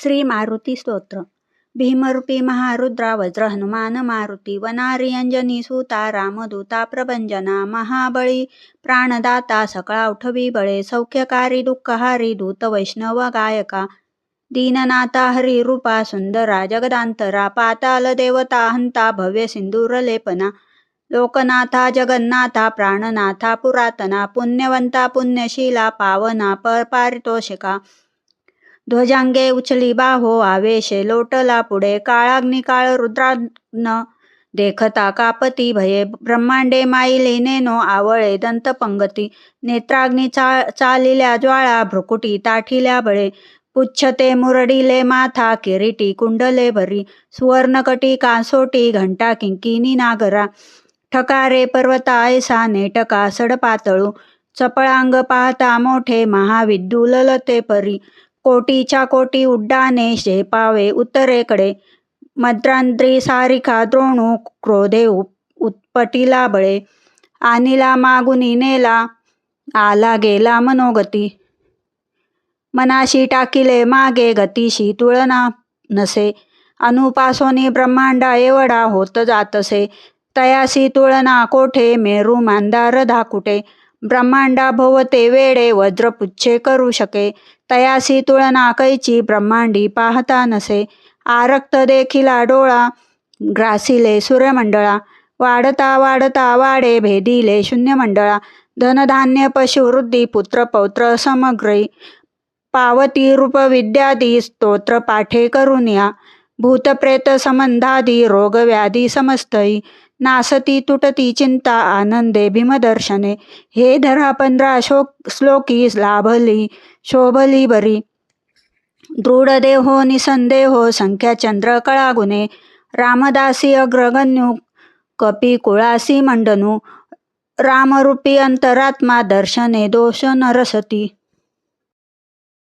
श्री मारुती स्तोत्र. भीमरूपी महारुद्रा वज्र हनुमान मारुती वनारी अंजनी सुता रामदूता प्रभंजना महाबळी प्राणदाता सकळा उठवी बळे सौख्यकारी दुःखहारी दूत वैष्णव गायका दीननाथा हरी रूपा सुंदरा जगदांतरा पाताल देवता हंता भव्य सिंदूर लेपना लोकनाथा जगन्नाथा प्राणनाथा पुरातना पुण्यवंता पुण्यशीला पावना पारितोषिका ध्वजांगे उचली बाहो आवेशे लोटला पुढे काळाग्नी काळ रुद्रान देखता कापती भये ब्रह्मांडे माईले नेनो आवळे दंतपंगती नेत्राग्नी चालिल्या ज्वाळा भ्रुकुटी ताठिल्या बळे पुच्छते मुरडिले माथा किरीटी कुंडले भरी सुवर्णकटी कासोटी घंटा किंकिनी नागरा ठकारे पर्वता ऐसा नेटका सडपातळू चपळांग पाहता मोठे महाविद्युल लते परी कोटीच्या कोटी उड्डाणे झेपावे उत्तरेकडे मद्रांद्री सारिका द्रोणू क्रोधे उत्पटीला बळे आनिला मागुनी नेला आला गेला मनोगती मनाशी टाकिले मागे गतीशी तुळना नसे अनुपासोनी ब्रह्मांडा एवढा होत जातसे तयासी तुळना कोठे मेरू मांदार धाकुटे ब्रह्मांडा भोवते वेडे वज्रपुच्छे करू शके तयासी तुळना कैची ब्रह्मांडी पाहता नसे आरक्त देखिला डोळा ग्रासिले सूर्यमंडळा वाढता वाढता वाडे भेदिले शून्यमंडळा धनधान्य पशुवृद्धी पुत्र पौत्र समग्री पावती रूप विद्यादी स्तोत्र पाठे करून या भूतप्रेत संबंधादी रोग व्याधी समस्तई नासती तुटती चिंता आनंदे भीमदर्शने हे धरा 15 श्लोकी लाभली शोभली बरी दृढ देहो निसंदेहो संख्या चंद्र कळागुणे रामदासी अग्रगण्यू कपी कुळासी मंडनू रामरूपी अंतरात्मा दर्शने दोष नरसती